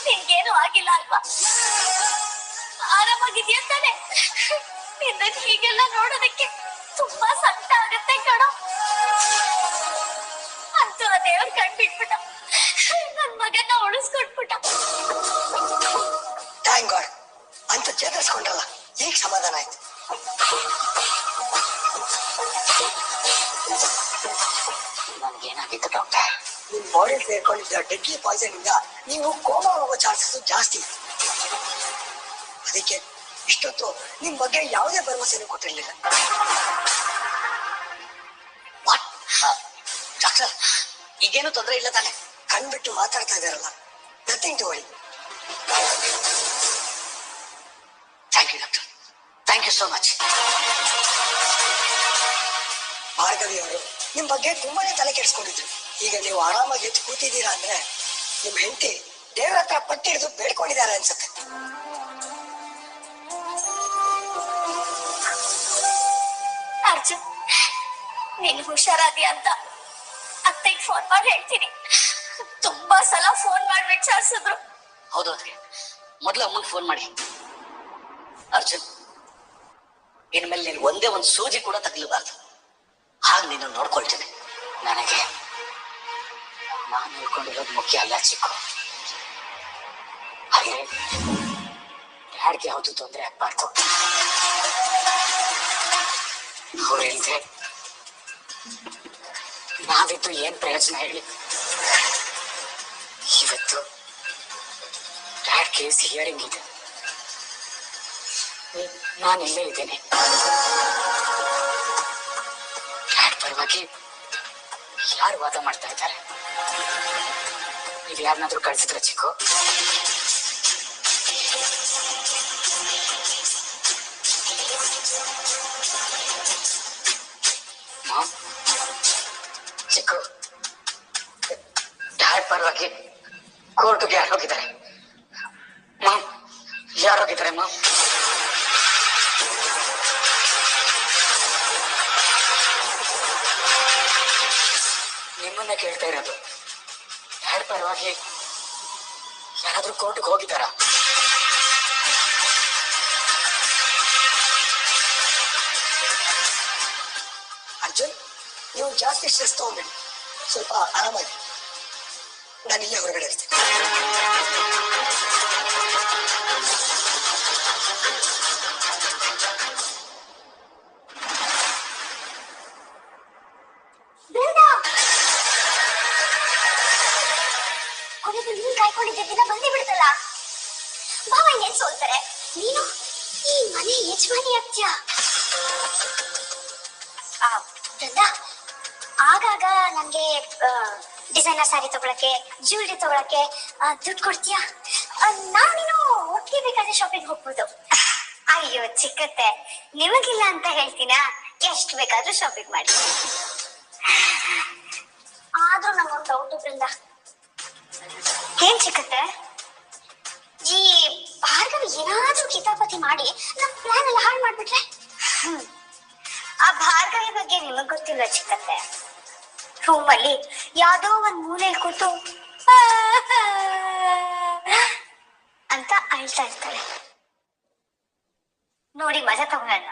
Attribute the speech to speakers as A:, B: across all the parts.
A: ನಿನ್ಗೇನು ಆಗಿಲ್ಲ ಅಲ್ವಾ? ಆರಾಮಾಗಿದ್ಯಾ ತಾನೆ? ನಿನ್ನ ಹೀಗೆಲ್ಲ ನೋಡೋದಕ್ಕೆ ತುಂಬಾ ಸಂಕಟ ಆಗತ್ತೆ ಕಣೋ. ಅಂತೂ ಆ ದೇವ್ರ ಕಣ್ಬಿಟ್ಬಿಟ್ಟ, ನನ್ ಮಗನ್ನ ಉಳಿಸ್ಕೊಟ್ಬಿಟ್ಟ.
B: ಥ್ಯಾಂಕ್ ಗಾಡ್ ಅಂತ ಚೇತರಿಸ್ಕೊಂಡ್ರಲ್ಲ, ಈಗ ಸಮಾಧಾನ ಆಯ್ತು.
C: ನನ್ಗೇನಾಗಿತ್ತು ಡಾಕ್ಟರ್?
B: ನಿಮ್ ಬಾಡಿಯಲ್ಲಿ ಸೇರ್ಕೊಂಡಿದ್ದ ಡೆಡ್ಲಿ ಪಾಯ್ಸನ್ ಇಂದ ನೀವು ಕೋಮಾ ಹೋಗೋ ಚಾನ್ಸಸ್ ಜಾಸ್ತಿ. ಅದಕ್ಕೆ ಇಷ್ಟೊತ್ತು ನಿಮ್ ಬಗ್ಗೆ ಯಾವುದೇ ಭರವಸೆನೂ ಕೊಟ್ಟಿರ್ಲಿಲ್ಲ.
C: ಡಾಕ್ಟರ್, ಈಗೇನು ತೊಂದರೆ ಇಲ್ಲ ತಾನೆ?
B: ಕಣ್ಬಿಟ್ಟು ಮಾತಾಡ್ತಾ ಇದಾರಲ್ಲ, nothing to worry.
C: Thank you doctor, thank you so much.
B: Bhargavi ಅವರು ನಿಮ್ ಬಗ್ಗೆ ತುಂಬಾನೇ ತಲೆ ಕೆಡಿಸ್ಕೊಂಡಿದ್ರು. ಈಗ ನೀವು ಆರಾಮಾಗಿ ಎದ್ದು ಕೂತಿದ್ದೀರಾ ಅಂದ್ರೆ ನಿಮ್ ಹೆಂಡತಿ ದೇವ್ರ ಹತ್ರ ಪಟ್ಟಿಡಿದು ಬೇಡ್ಕೊಂಡಿದ್ದಾರೆ ಅನ್ಸುತ್ತೆ.
A: ಅರ್ಜುನ್, ನೀನ್ ಹುಷಾರಾದಿ ಅಂತ ಅತ್ತೆಗೆ ಫೋನ್ ಮಾಡಿ ಹೇಳ್ತೀನಿ. ತುಂಬಾ ಸಲ ಫೋನ್ ಮಾಡಿ ವಿಚಾರಿಸಿದ್ರು.
C: ಹೌದು, ಅದಕ್ಕೆ ಮೊದಲು ಅಮ್ಮಂಗೆ ಫೋನ್ ಮಾಡಿ. ಅರ್ಜುನ್, ಇನ್ಮೇಲೆ ನೀನು ಒಂದೇ ಒಂದು ಸೂಜಿ ಕೂಡ ತಗಲಬಾರ್ದು. ಹಾಗೆ ನೀನು ನೋಡ್ಕೊಳ್ತೇನೆ. ನನಗೆ ನಾನು ನೋಡ್ಕೊಂಡಿರೋದು ಮುಖ್ಯ ಅಲ್ಲ ಚಿಕ್ಕು. ಹಾಗೆ ಡ್ಯಾಡ್ಗೆ ಯಾವುದು ತೊಂದರೆ ಆಗ್ಬಾರ್ದು. ಅವ್ರು ಇಲ್ದೆ ನಾವಿದ್ದು ಏನ್ ಪ್ರಯೋಜನ ಹೇಳಿ? ಇವತ್ತು ಡ್ಯಾಡ್ ಕೇಸ್ ಹಿಯರಿಂಗ್ ಇದೆ, ನಾನಿಲ್ಲೇ ಇದ್ದೇನೆ. ಡ್ಯಾಡ್ ಪರವಾಗಿ ಯಾರು ವಾದ ಮಾಡ್ತಾ ಇದ್ದಾರೆ? ನೀವು ಯಾರನ್ನಾದ್ರೂ ಕಳ್ಸಿದ್ರ ಚಿಕ್ಕು? ಚಿಕ್ಕು, ಡ್ಯಾಡ್ ಪರವಾಗಿ ಕೋರ್ಟ್ಗೆ ಯಾರು ಹೋಗಿದ್ದಾರೆ? ಮಾಮ್, ಯಾರು ಹೋಗಿದ್ದಾರೆ ಮಾಮ್? ನಿಮ್ಮನ್ನ ಕೇಳ್ತಾ ಇರೋದು. ಡ್ಯಾಡ್ ಪರವಾಗಿ ಯಾರಾದ್ರೂ ಕೋರ್ಟ್ಗೆ ಹೋಗಿದ್ದಾರಾ?
B: ಅರ್ಜುನ್, ನೀವು ಜಾಸ್ತಿ ಸ್ಟ್ರೆಸ್ ತಗೊಂಬೇಡಿ, ಸ್ವಲ್ಪ ಆರಾಮಾಗಿ. ನಾನು ಇಲ್ಲೇ ಹೊರಗಡೆ ಇರ್ತೀನಿ.
A: ಕೊನೆಗೂ ನೀನ್ ಕಾಯ್ಕೊಂಡಿದ್ದ ದಿನ ಬಂದೇ ಬಿಡ್ತಲ್ಲ. ಬಾವ ಇನ್ನೇನ್ ಸೋಲ್ತಾರೆ, ನೀನು ಈ ಮನೆ ಯಜಮಾನಿ ಆಗ್ತೀಯ. ಆಗಾಗ ನಂಗೆ ಡಿಸೈನರ್ ಸ್ಯಾರಿ ತಗೊಳಕ್ಕೆ, ಜ್ಯುವೆಲ್ರಿ ತಗೊಳಕ್ಕೆ ದುಡ್ಡು ಕೊಡ್ತೀಯಾ? ನಾನು ನೀನು ಒಟ್ಟಿಗೆ ಬೇಕಾದ್ರೆ ಶಾಪಿಂಗ್ ಹೋಗ್ಬೋದು. ಅಯ್ಯೋ ಚಿಕ್ಕತ್ತೆ, ನಿಮಗಿಲ್ಲ ಅಂತ ಹೇಳ್ತೀನ? ಎಷ್ಟು ಬೇಕಾದ್ರೂ ಶಾಪಿಂಗ್ ಮಾಡಿ. ಆದ್ರೂ ನಂಗೊಂದು ಡೌಟ್ ಬೃಂದ. ಏನ್ ಚಿಕ್ಕತ್ತೆ, ಈ ಭಾರ್ಗವಿ ಏನಾದ್ರೂ ಕಿತಾಪತಿ ಮಾಡಿ ನಮ್ ಪ್ಲಾನ್ ಎಲ್ಲ ಹಾಳು ಮಾಡ್ಬಿಟ್ರೆ? ಆ ಭಾರ್ಗವಿ ಬಗ್ಗೆ ನಿಮಗ್ ಗೊತ್ತಿಲ್ಲ ಚಿಕ್ಕತ್ತೆ. ರೂಮಲ್ಲಿ ಯಾವ್ದೋ ಒಂದ್ ಮೂಲೆಯಲ್ಲಿ ಕೂತು ಅಂತ ಅಳ್ತಾ ಇರ್ತಾಳೆ. ನೋಡಿ ಮಜಾ ತಗೊಳ್ಳೋಣ.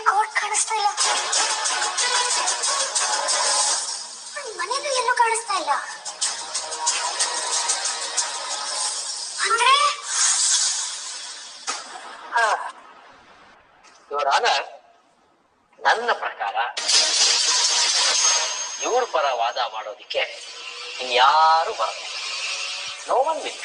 A: ಕೋರ್ಟ್ ಕಾಣಿಸ್ತಾ ಇಲ್ಲ, ಮನೇಲೂ ಎಲ್ಲೂ ಕಾಣಿಸ್ತಾ ಇಲ್ಲ. ಅಂದ್ರೆ
D: ನನ್ನ ಪ್ರಕಾರ ಇವ್ರ ಪರ ವಾದ ಮಾಡೋದಿಕ್ಕೆ ಇನ್ಯಾರು ಬರಲ್ಲ. No one will.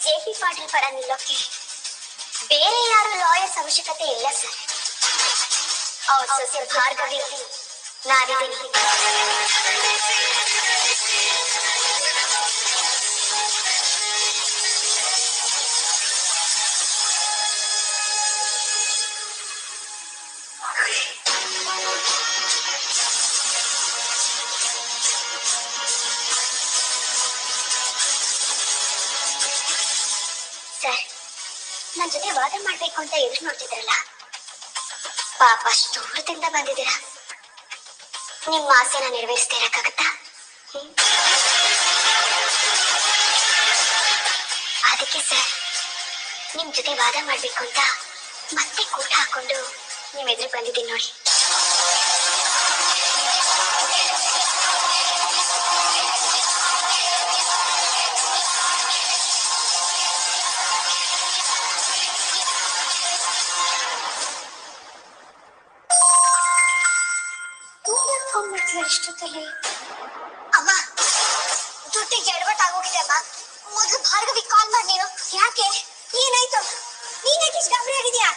A: JP Patil ಪರ ನಿಲ್ಲೋಕೆ ಬೇರೆ ಯಾರು ಲಾಯರ್ಸ್ ಅವಶ್ಯಕತೆ ಇಲ್ಲ ಸರ್. ಅವ್ರ ಸೊಸೆ ಭಾರ್ಗವಿ ನಾನಿದ್ದೀನಿ. ಸರ್, ನನ್ ಜೊತೆ ವಾದ ಮಾಡ್ಬೇಕು ಅಂತ ಎದುರು ನೋಡ್ತಿದ್ರಲ್ಲ, ಪಾಪ ಅಷ್ಟು ದೂರದಿಂದ ಬಂದಿದ್ದೀರಾ. ನಿಮ್ಮ ಆಸೆನ ನೆರವೇರಿಸ್ತಾ ಇರಕ್ಕಾಗತ್ತಾ? ಅದಕ್ಕೆ ಸರ್, ನಿಮ್ ಜೊತೆ ವಾದ ಮಾಡ್ಬೇಕು ಅಂತ ಮತ್ತೆ ಕೂಟ ಹಾಕೊಂಡು ನಿಮ್ ಎದುರು ಬಂದಿದ್ದೀನಿ ನೋಡಿ. ಇಷ್ಟೊತ್ತಲ್ಲಿ ಅಮ್ಮ ದುಡ್ಡಿಗೆ ಎಡವಟ್ಟಾಗೋಗಿದೆ ಅಮ್ಮ. ಮೊದಲು ಭಾರ್ಗವಿ ಕಾಲ್ ಮಾಡಿ ನೀನು. ಯಾಕೆ, ಏನಾಯ್ತು? ನೀನೇಕೆ ಇಷ್ಟು ಗಾಬರಿ ಆಗಿದ್ಯಾ?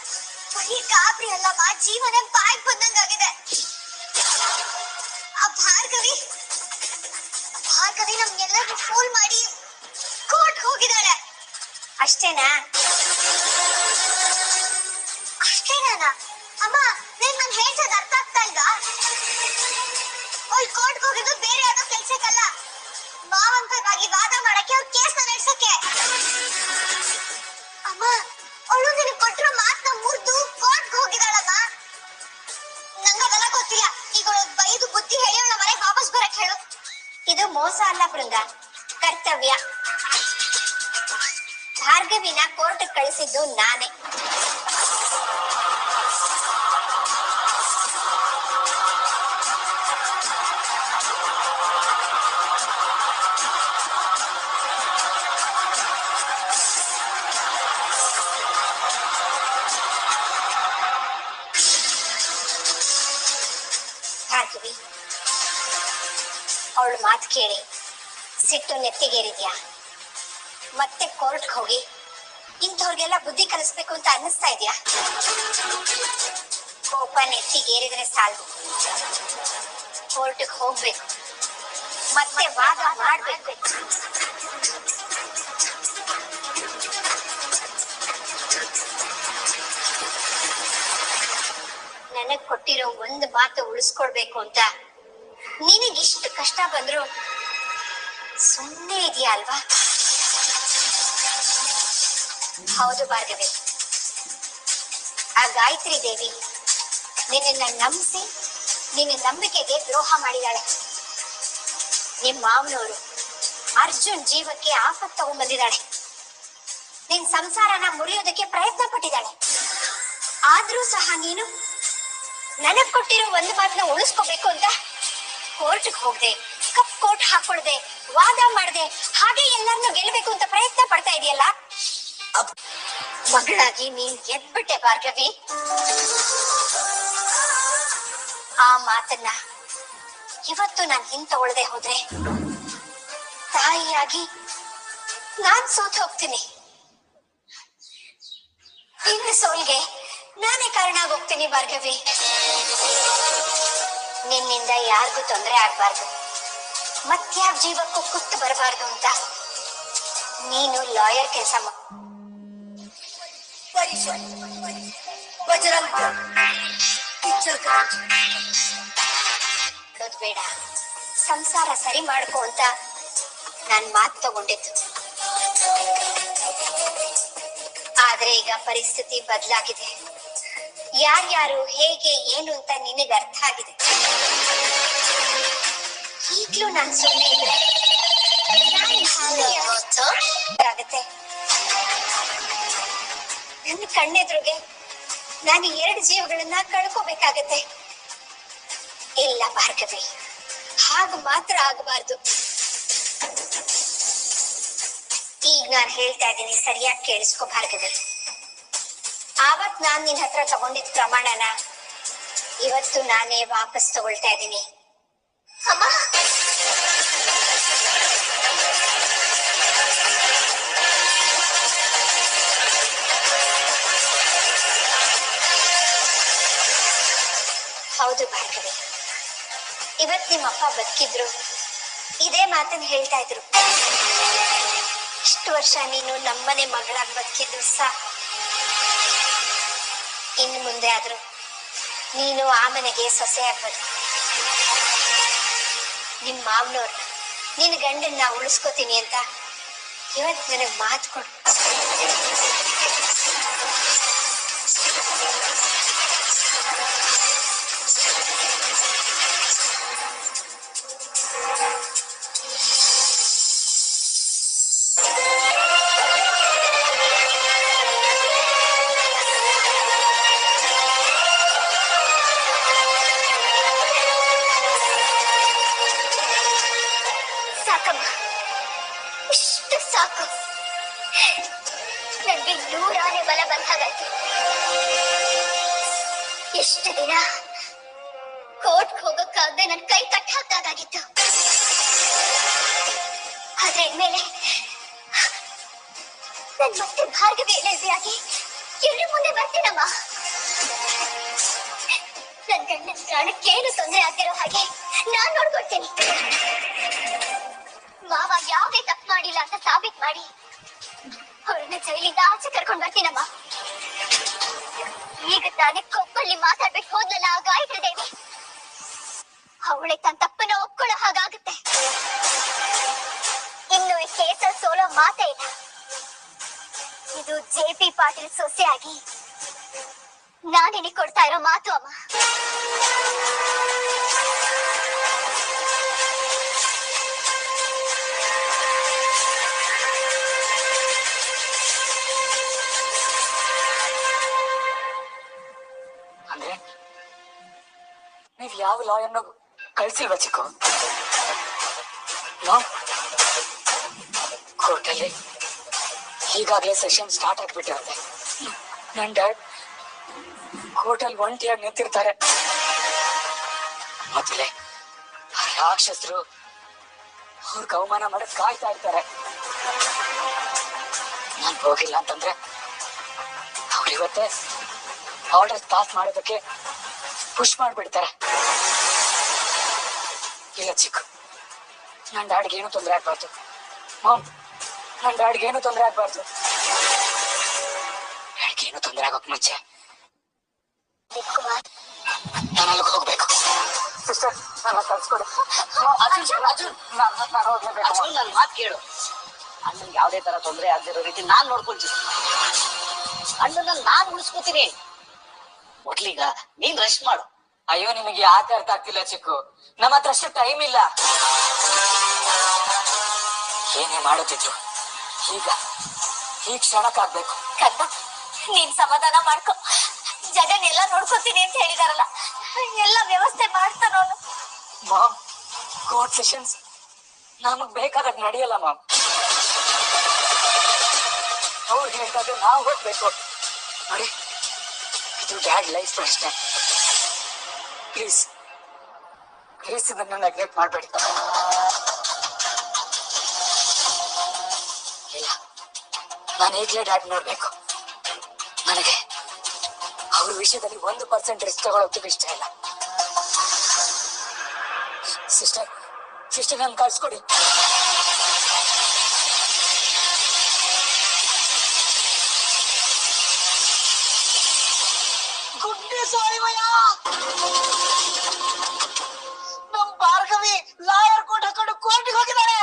A: ಬರೀ ಗಾಬರಿ ಅಲ್ಲಮ್ಮ, ಜೀವನ ಬಾಯಿಗೆ ಬಂದಂಗಾಗಿದೆ. ಆ ಭಾರ್ಗವಿ ನಮ್ಗೆಲ್ಲರಿಗೂ ಫೋನ್ ಮಾಡಿ ಕೋರ್ಟ್ ಹೋಗಿದ್ದಾಳೆ. ಅಷ್ಟೇನಾ? ಅಮ್ಮ, ನಾನು ಹೇಳ್ಸೋದು ಅರ್ಥ ಆಗ್ತಾ ಇಲ್ವಾ? ಅವ್ಳು ಕೋರ್ಟ್ಗೆ ಹೋಗಿದ್ದು ಬೇರೆ ಯಾವ್ದೋ ಕೆಲ್ಸಕ್ಕಲ್ಲ, ಮಾವನ್ ಪರವಾಗಿ ವಾದ ಮಾಡಕ್ಕೆ, ಅವ್ರ ಕೇಸ್ನ ನಡೆಸಕ್ಕೆ. ಅಮ್ಮ, ಅವಳು ನಿನಗೆ ಕೊಟ್ಟಿರೋ ಮಾತನ್ನ ಮುರಿದು ಕೋರ್ಟ್ಗೆ ಹೋಗಿದ್ದಾಳಮ್ಮ. ನಂಗದೆಲ್ಲ ಗೊತ್ತಿಲ್ಲ. ಈಗ ಬೈದು ಬುದ್ಧಿ ಹೇಳಿ ಅವಳ ಮನೆಗೆ ವಾಪಸ್ ಬರಕ್ ಹೇಳು. ಇದು ಮೋಸ ಅಲ್ಲ ಬೃಂದ, ಕರ್ತವ್ಯ. ಭಾರ್ಗವಿನ ಕೋರ್ಟ್ ಕಳಿಸಿದ್ದು ನಾನೇ. ಭಾರ್ಗವಿ, ಅವಳು ಮಾತು ಕೇಳಿ ಸಿಟ್ಟು ನೆತ್ತಿಗೇರಿದ್ಯಾ? ಮತ್ತೆ ಕೋರ್ಟ್ಗೆ ಹೋಗಿ ಇಂಥವ್ರಿಗೆಲ್ಲ ಬುದ್ಧಿ ಕಲಿಸ್ಬೇಕು ಅಂತ ಅನ್ನಿಸ್ತಾ ಇದೆಯಾ? ಕೋಪ ನೆತ್ತಿಗೇರಿದ್ರೆ ಸಾಲದು, ಕೋರ್ಟ್ಗೆ ಹೋಗ್ಬೇಕು, ಮತ್ತೆ ವಾದ ಮಾಡ್ಬೇಕು. ನನಗ್ ಕೊಟ್ಟಿರೋ ಒಂದು ಮಾತು ಉಳಿಸ್ಕೊಳ್ಬೇಕು ಅಂತ ನಿನಗಿಷ್ಟು ಕಷ್ಟ ಬಂದ್ರು ಸುಮ್ಮನೆ ಇದೆಯಾ ಅಲ್ವಾ? ಹೌದು ಭಾರ್ಗವಿ, ಆ ಗಾಯತ್ರಿ ದೇವಿ ನಿನ್ನ ನಂಬಿಸಿ ನಿನ್ನ ನಂಬಿಕೆಗೆ ದ್ರೋಹ ಮಾಡಿದಾಳೆ. ನಿಮ್ ಮಾವನವರು ಅರ್ಜುನ್ ಜೀವಕ್ಕೆ ಆಪತ್ತು ತಗೊಂಡ್ಬಂದಿದ್ದಾಳೆ. ನಿನ್ ಸಂಸಾರನ ಮುರಿಯೋದಕ್ಕೆ ಪ್ರಯತ್ನ ಪಟ್ಟಿದ್ದಾಳೆ. ಆದ್ರೂ ಸಹ ನೀನು ನನಗ್ ಕೊಟ್ಟಿರೋ ಒಂದು ಮಾತನ್ನ ಉಳಿಸ್ಕೋಬೇಕು ಅಂತ ಕೋರ್ಟ್ಗೆ ಹೋಗದೆ, ಕಪ್ ಕೋರ್ಟ್ ಹಾಕೊಳ್ದೆ, ವಾದ ಮಾಡದೆ, ಹಾಗೆ ಎಲ್ಲರನ್ನು ಗೆಲ್ಬೇಕು ಅಂತ ಪ್ರಯತ್ನ ಪಡ್ತಾ ಇದೆಯಲ್ಲ. ಮಗಳಾಗಿ ನೀನ್ ಗೆದ್ಬಿಟ್ಟೆ ಭಾರ್ಗವಿ. ಆ ಮಾತನ್ನ ಇವತ್ತು ನಾನು ಹಿಂತಗೊಳ್ಳದೆ ಹೋದ್ರೆ ತಾಯಿಯಾಗಿ ನಾನ್ ಸೋತ್ ಹೋಗ್ತೀನಿ. ನಿನ್ನ ಸೋಲ್ಗೆ ನಾನೇ ಕಾರಣ ಆಗೋಗ್ತೀನಿ ಭಾರ್ಗವಿ. ನಿನ್ನಿಂದ ಯಾರಿಗೂ ತೊಂದರೆ ಆಗ್ಬಾರ್ದು, ಮತ್ಯಾವ ಜೀವಕ್ಕೂ ಕುತ್ತು ಬರಬಾರ್ದು ಅಂತ ನೀನು ಲಾಯರ್ ಕೆಲಸ ಬೇಡ, ಸಂಸಾರ ಸರಿ ಮಾಡ್ಕೋ ಅಂತ ನಾನ್ ಮಾತು ತಗೊಂಡಿದ್ದು. ಆದ್ರೆ ಈಗ ಪರಿಸ್ಥಿತಿ ಬದಲಾಗಿದೆ. ಯಾರ್ಯಾರು ಹೇಗೆ ಏನು ಅಂತ ನಿನಗೆ ಅರ್ಥ ಆಗಿದೆ. ಈಗ್ಲೂ ನಾನ್ ಸುಮ್ಮನೆ ಇದ್ರೆ ಆಗತ್ತೆ. ನನ್ನ ಕಣ್ಣೆದ್ರುಗೆ ನಾನು 2 ಜೀವಗಳನ್ನ ಕಳ್ಕೋಬೇಕಾಗತ್ತೆ. ಇಲ್ಲ ಭಾರ್ಗವಿ, ಹಾಗ ಮಾತ್ರ ಆಗಬಾರ್ದು. ಈಗ ನಾನು ಹೇಳ್ತಾ ಇದ್ದೀನಿ, ಸರಿಯಾಗಿ ಕೇಳಿಸ್ಕೊ ಭಾರ್ಗವಿ. ಆವತ್ ನಾನ್ ನಿನ್ ಹತ್ರ ತಗೊಂಡಿದ್ ಪ್ರಮಾಣನ ಇವತ್ತು ನಾನೇ ವಾಪಸ್ ತಗೊಳ್ತಾ ಇದ್ದೀನಿ. ಅಮ್ಮ, ಇವತ್ ನಿಮ್ಮಪ್ಪ ಬದುಕಿದ್ರು ಇದೇ ಮಾತನ್ನ ಹೇಳ್ತಾ ಇದ್ರು. ಇಷ್ಟು ವರ್ಷ ನೀನು ನಮ್ಮನೆ ಮಗಳಾಗಿ ಬದುಕಿದ್ರು ಇನ್ನು ಮುಂದೆ ಆದ್ರೂ ನೀನು ಆ ಮನೆಗೆ ಸೊಸೆಯಾಗಿ ಬದುಕು. ನಿಮ್ ಮಾವನವ್ರನ್ನ ನಿನ್ ಗಂಡನ್ನ ಉಳಿಸ್ಕೋತೀನಿ ಅಂತ ಇವತ್ ನನಗ್ ಮಾತು ಕೊಡು. ಸಾಕಮ್ಮ, ಇಷ್ಟು ಸಾಕು. ನನ್ಗೆ 100 ಆನೆ ಬಲ ಬಂದಾಗಾಯ್ತು. ಎಷ್ಟು ದಿನ ಕೋರ್ಟ್ಗೆ ಹೋಗಕ್ಕಾಗದೆ ನನ್ ಕೈ ಕಟ್ಟ ಹಾಕ್ದಾಗಿತ್ತು. ಆದ್ರೆ ಇನ್ಮೇಲೆ ನನ್ ಮತ್ತೆ ಭಾರ್ಗವಿ ಲೇಬಿಯಾಗಿ ಎಲ್ರ ಮುಂದೆ ಬರ್ತೀನಮ್ಮ. ನನ್ ಗಂಡನ ಪ್ರಾಣಕ್ಕೇನು ತೊಂದರೆ ಆಗಿರೋ ಹಾಗೆ ನಾನ್ ನೋಡ್ಕೊಳ್ತೀನಿ. ಮಾವ ಯಾವುದೇ ತಪ್ಪು ಮಾಡಿಲ್ಲ ಅಂತ ಸಾಬೀತ್ ಮಾಡಿ ಅವ್ರನ್ನ ಜೈಲಿಂದ ಆಚೆ ಕರ್ಕೊಂಡ್ ಬರ್ತೀನಮ್ಮ. ಈಗ ತಾನೇ ಕೊಪ್ಪಲ್ಲಿ ಮಾತಾಡ್ಬೇಕು ಹೋದ್ಲಲ್ಲ ಆ ಗಾಯತ್ರಿ ದೇವಿ, ಅವಳೆ ತನ್ನ ತಪ್ಪನ್ನ ಒಪ್ಕೊಳ್ಳೋ ಹಾಗಾಗುತ್ತೆ. ಇನ್ನು ಈ ಕೇಸಲ್ಲಿ ಸೋಲೋ ಮಾತೇ ಇಲ್ಲ. ಇದು JP ಪಾಟೀಲ್ ಸೊಸೆಯಾಗಿ ನಾನಿನಿಗೆ ಕೊಡ್ತಾ ಇರೋ ಮಾತು ಅಮ್ಮ.
B: ಅಂದ್ರೆ ನೀವ್ ಯಾವ ಲಾಯರ್ನ ಕಳ್ಸಿಲ್ವಾ ಚಿಕ್ಕು? ಕೋರ್ಟಲ್ಲಿ ಈಗಾಗಲೇ ಸೆಷನ್ ಸ್ಟಾರ್ಟ್ ಆಗ್ಬಿಟ್ಟಿರುತ್ತೆ. ನನ್ ಡ್ಯಾಡ್ ಕೋರ್ಟಲ್ಲಿ ಒಂಟಿಯಾಗಿ ನಿಂತಿರ್ತಾರೆ. ಮೊದಲೇ ರಾಕ್ಷಸರು ಅವ್ರಿಗೆ ಅವಮಾನ ಮಾಡಕ್ ಕಾಯ್ತಾ ಇರ್ತಾರೆ. ನಾನ್ ಹೋಗಿಲ್ಲ ಅಂತಂದ್ರೆ ಅವ್ರಿವತ್ತೇ ಆರ್ಡರ್ ಪಾಸ್ ಮಾಡೋದಕ್ಕೆ ಪುಷ್ ಮಾಡ್ಬಿಡ್ತಾರೆ. ಇಲ್ಲ ಚಿಕ್ಕು, ನನ್ ಡ್ಯಾಡ್ಗೆ ಏನು ತೊಂದರೆ ಆಗ್ಬಾರ್ದು. ನನ್ ಡ್ಯಾಡ್ಗೆ ಏನು ತೊಂದರೆ ಆಗ್ಬಾರ್ದು. ಡ್ಯಾಡ್ಗೆ ಏನು ತೊಂದರೆ ಆಗೋಕ್ ಮುಂಚೆ ನಾನು ಅಲ್ಲಿಗೆ ಹೋಗ್ಬೇಕು. ಸಿಸ್ಟರ್, ನನ್ನ ಕಳ್ಸ್ಕೊಡಿ.
C: ನನ್ ಮಾತು ಕೇಳು. ಅಣ್ಣನ್ ಯಾವ್ದೇ ತರ ತೊಂದರೆ ಆಗದಿರೋ ರೀತಿ ನಾನ್ ನೋಡ್ಕೊಳ್ತೀನಿ. ಅಣ್ಣನ ನಾನ್ ಉಳಿಸ್ಕೊತೀನಿ. ಮೊದ್ಲೀಗ ನೀನ್ ರೆಸ್ಟ್ ಮಾಡು.
B: ಅಯ್ಯೋ, ನಿಮಗೆ ಯಾಕೆ ಅರ್ಥ ಆಗ್ತಿಲ್ಲ ಚಿಕ್ಕು? ನಮ್ಮ ಹತ್ರ ಅಷ್ಟು ಟೈಮ್ ಇಲ್ಲ. ಏನೇ ಮಾಡುತ್ತಿದ್ರು ಈಗ ಈ ಕ್ಷಣಕ್ಕಾಗ್ಬೇಕು.
A: ಕಂದ, ನೀನ್ ಸಮಾಧಾನ ಮಾಡ್ಕೊ. ಜಗನ್ನೆಲ್ಲ ನೋಡ್ಕೊತೀನಿ ಅಂತ ಹೇಳಿದಾರಲ್ಲ, ಎಲ್ಲ ವ್ಯವಸ್ಥೆ ಮಾಡ್ತಾನ ಅವನು.
B: ಮಾಮ್, ಕೋರ್ಟ್ ಸೆಷನ್ಸ್ ನಮಗ್ ಬೇಕಾದಾಗ ನಡೆಯಲ್ಲ ಮಾಮ್. ಅವ್ರು ಹೇಳ್ದಾಗ ನಾವು ಹೋಗ್ಬೇಕು. ನೋಡಿ, ಇದು ಡ್ಯಾಡ್ ಲೈಫ್ ಪ್ರಶ್ನೆ. ಪ್ಲೀಸ್ ಪ್ಲೀಸ್ ಇದನ್ನ ನೆಗ್ಲೆಕ್ಟ್ ಮಾಡಬೇಡಿ. ಇಲ್ಲ, ನಾನು ಈಗಲೇ ಡ್ಯಾಡ್ ನೋಡ್ಬೇಕು. ನನಗೆ ಅವ್ರ ವಿಷಯದಲ್ಲಿ 1% ರಿಸ್ಕ್ ತಗೊಳ್ಳೋದಕ್ಕೆ ಇಷ್ಟ ಇಲ್ಲ. ಸಿಸ್ಟರ್ ನನ್ ಕಳ್ಸ್ಕೊಡಿ. ನಮ್ ಭಾರ್ಗವಿ ಲಾಯರ್ ಕೋಟ್ ಹಾಕೊಂಡು ಕೋರ್ಟಿಗೆ ಹೋಗಿದ್ದಾರೆ.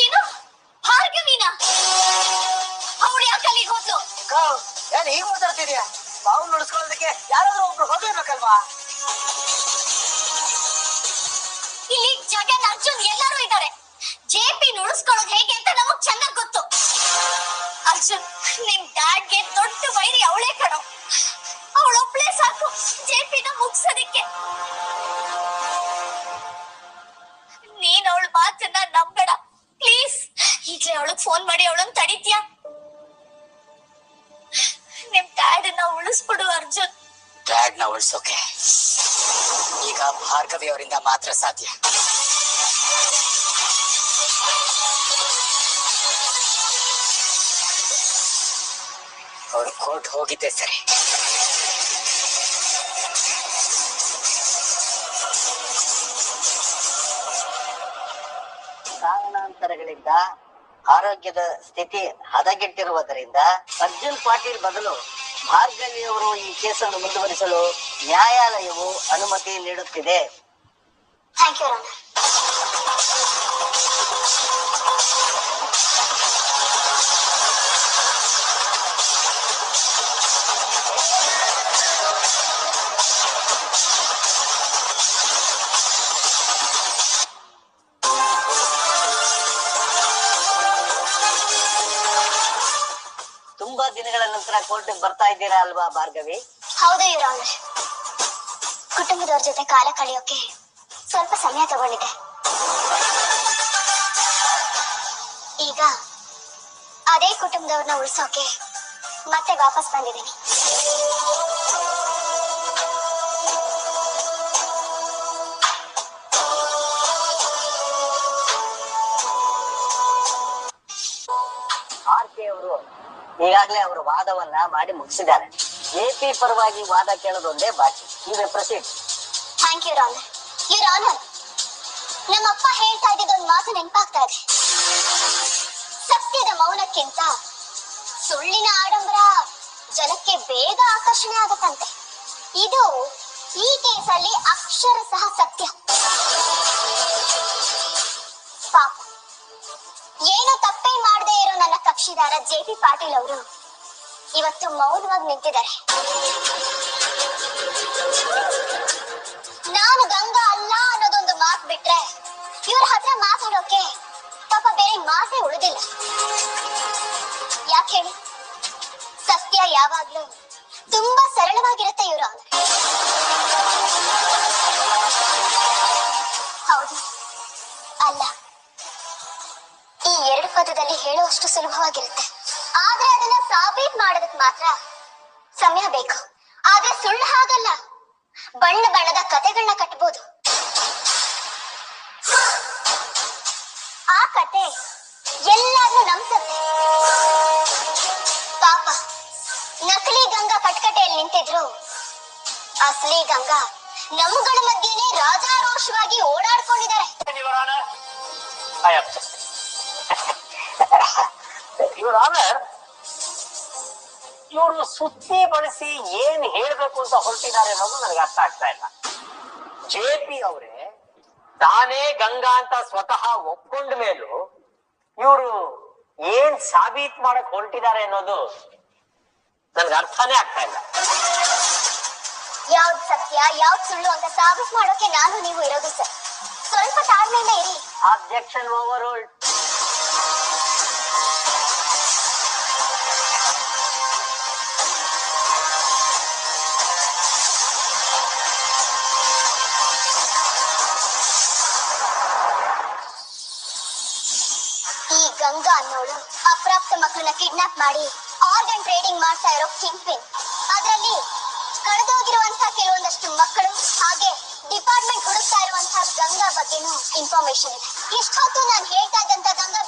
A: ಏನು ಭಾರ್ಗವಿನ? ಅವಳು ಯಾಕೆ ಅಲ್ಲಿಗೆ ಹೋದ್ಲು?
B: ಏನ್ ಹೀಗ್ ಮಾತಾಡ್ತಿದ್ಯಾ? ಬಾವು ನುಡಿಸ್ಕೊಳ್ಳೋದಕ್ಕೆ ಯಾರಾದ್ರೂ ಒಬ್ರು ಹೋಗ್ಲೇಬೇಕಲ್ವಾ?
A: ಇಲ್ಲಿ ಜಗನ್, ಅರ್ಜುನ್ ಎಲ್ಲರೂ ಇದ್ದಾರೆ. JP ನುಡಿಸ್ಕೊಳ್ಳೋದು ಹೇಗೆ ಅಂತ ನಮಗ್ ಚೆನ್ನಾಗ್ ಗೊತ್ತು. ಅರ್ಜುನ್, ನಿಮ್ ಡ್ಯಾಡ್ಗೆ ದೊಡ್ಡ ವೈರಿ ಅವಳೇ ಕಣೋ. ಅವಳೊಬ್ಳೇ ಸಾಕು JPನ ಮುಗ್ಸೋದಿಕ್ಕೆ. ನೀನ್ ಅವಳ ಮಾತನ್ನ ನಂಬೇಡ ಪ್ಲೀಸ್. ಈಗ್ಲೇ ಅವಳಗ್ ಫೋನ್ ಮಾಡಿ ಅವಳನ್ನ ತಡಿತ್ಯಾ? ನಿಮ್ ಡ್ಯಾಡನ್ನ ಉಳಿಸ್ಬಿಡು ಅರ್ಜುನ್.
B: ಡ್ಯಾಡ್ನ ಉಳಿಸೋಕೆ ಈಗ ಭಾರ್ಗವಿ ಅವರಿಂದ ಮಾತ್ರ ಸಾಧ್ಯ. ಅವ್ರು ಕೋರ್ಟ್ ಹೋಗಿದ್ದೆ ಸರಿ.
C: ಕಾರಣಾಂತರಗಳಿಂದ ಆರೋಗ್ಯದ ಸ್ಥಿತಿ ಹದಗೆಟ್ಟಿರುವುದರಿಂದ ಅರ್ಜುನ್ ಪಾಟೀಲ್ ಬದಲು ಭಾರ್ಗವಿ ಅವರು ಈ ಕೇಸನ್ನು ಮುಂದುವರಿಸಲು ನ್ಯಾಯಾಲಯವು ಅನುಮತಿ ನೀಡುತ್ತಿದೆ.
A: Thank you your honour.
C: ತುಂಬಾ ದಿನಗಳ ನಂತರ ಕೋರ್ಟ್ ಬರ್ತಾ ಇದ್ದೀರಾ ಅಲ್ವಾ ಭಾರ್ಗವಿ?
A: ಹೌದು ಯುವರ್ ಆನರ್. ಕುಟುಂಬದವ್ರ ಜೊತೆ ಕಾಲ ಕಳೆಯೋಕೆ ಸ್ವಲ್ಪ ಸಮಯ ತಗೊಂಡಿದೆ. ಈಗ ಅದೇ ಕುಟುಂಬದವ್ರನ್ನ ಉಳಿಸೋಕೆ ಮತ್ತೆ ವಾಪಸ್ ಬಂದಿದ್ದೀನಿ.
C: ಆರ್ಕೆ ಅವರು ಈಗಾಗಲೇ ಅವರು ವಾದವನ್ನ ಮಾಡಿ ಮುಗಿಸಿದ್ದಾರೆ. ಎಪಿ ಪರವಾಗಿ ವಾದ ಕೇಳೋದೊಂದೇ ಬಾಕಿ. ಈಗ proceed.
A: Thank you your honour. Your honour, ನಮ್ಮಪ್ಪ ಹೇಳ್ತಾ ಇದ್ದಿದ್ದೊಂದು ಮಾತು ನೆನಪಾಗ್ತಾ ಇದೆ. ಸತ್ಯದ ಮೌನಕ್ಕಿಂತ ಸುಳ್ಳಿನ ಆಡಂಬರ ಜನಕ್ಕೆ ಬೇಗ ಆಕರ್ಷಣೆ ಆಗತ್ತಂತೆ. ಇದು ಈ ಕೇಸಲ್ಲಿ ಅಕ್ಷರಶಃ ಸತ್ಯ. ಪಾಪ, ಏನು ತಪ್ಪೇ ಮಾಡದೇ ಇರೋ ನನ್ನ ಕಕ್ಷಿದಾರ ಜೆ.ಪಿ. ಪಾಟೀಲ್ ಅವರು ಇವತ್ತು ಮೌನವಾಗಿ ನಿಂತಿದ್ದಾರೆ. ನಾನು ಗಂಗಾ ಅಲ್ಲ ಅನ್ನೋದೊಂದು ಮಾತು ಬಿಟ್ರೆ ಇವ್ರ ಹತ್ರ ಮಾತಾಡೋಕೆ ಪಾಪ ಬೇರೆ ಮಾತೇ ಉಳಿದಿಲ್ಲ. ಯಾಕೆ ಹೇಳಿ? ಸತ್ಯ ಯಾವಾಗ್ಲೂ ತುಂಬಾ ಸರಳವಾಗಿರುತ್ತೆ ಇವ್ರ. ಹೌದು ಅಲ್ಲ, ಈ ಎರಡು ಪದದಲ್ಲಿ ಹೇಳುವಷ್ಟು ಸುಲಭವಾಗಿರುತ್ತೆ. ಆದ್ರೆ ಅದನ್ನ ಸಾಬೀತ್ ಮಾಡೋದಕ್ಕೆ ಮಾತ್ರ ಸಮಯ ಬೇಕು. ಆದ್ರೆ ಸುಳ್ಳು ಹಾಗಲ್ಲ. ಬಣ್ಣ ಬಣ್ಣದ ಕತೆಗಳನ್ನ ಕಟ್ಟಬಹುದು. ಆ ಕತೆ ಎಲ್ಲಾರನ್ನೂ ನಂಬಿಸುತ್ತೆ. ಪಾಪ, ನಕಲಿ ಗಂಗಾ ಕಟ್ಕಟೆಯಲ್ಲಿ ನಿಂತಿದ್ರು, ಅಸಲಿ ಗಂಗಾ ನಮ್ಮಗಳ ಮಧ್ಯೆನೆ ರಾಜಾರೋಷವಾಗಿ ಓಡಾಡ್ಕೊಂಡಿದ್ದಾರೆ.
D: ಇವರು ಸುತ್ತಿ ಬಳಸಿ ಏನ್ ಹೇಳ್ಬೇಕು ಅಂತ ಹೊರಟಿದ್ದಾರೆ ಅನ್ನೋದು ನನಗೆ ಅರ್ಥ ಆಗ್ತಾ ಇಲ್ಲ. ಜೆ.ಪಿ. ಅವರೇ ತಾನೇ ಗಂಗಾ ಅಂತ ಸ್ವತಃ ಒಪ್ಕೊಂಡ ಮೇಲೂ ಇವರು ಏನ್ ಸಾಬೀತ್ ಮಾಡಕ್ ಹೊರಟಿದ್ದಾರೆ ಅನ್ನೋದು ನನ್ಗೆ ಅರ್ಥನೇ ಆಗ್ತಾ ಇಲ್ಲ.
A: ಯಾವ್ದು ಸತ್ಯ ಯಾವ್ದು ಸುಳ್ಳು ಅಂತ ಸಾಬೀತ್ ಮಾಡೋಕೆ ನಾನು ನೀವು ಇರೋದು ಸರ್. ಸ್ವಲ್ಪ ತಾಳ್ಮೆಯಿಂದ ಇರಿ.
C: Objection over ruled.
A: ಈ ಗಂಗಾ ಅನ್ನೋಳು ಅಪ್ರಾಪ್ತ ಮಕ್ಕಳನ್ನ ಕಿಡ್ನಾಪ್ ಮಾಡಿ ಆರ್ಗನ್ ಟ್ರೇಡಿಂಗ್ ಮಾಡ್ತಾ ಇರೋ ಕಿಂಗ್ ಪಿನ್. ಅದರಲ್ಲಿ ಕಳೆದೋಗಿರುವಂತಹ ಕೆಲವೊಂದಷ್ಟು ಮಕ್ಕಳು ಹಾಗೆ ಡಿಪಾರ್ಟ್ಮೆಂಟ್ ಹುಡುಕ್ತಾ ಇರುವಂತಹ ಗಂಗಾ ಬಗ್ಗೆನೂ ಇನ್ಫಾರ್ಮೇಶನ್ ಇದೆ. ಇಷ್ಟೊತ್ತು ನಾನು ಹೇಳ್ತಾ ಇದ್ದಂತ ಗಂಗಾ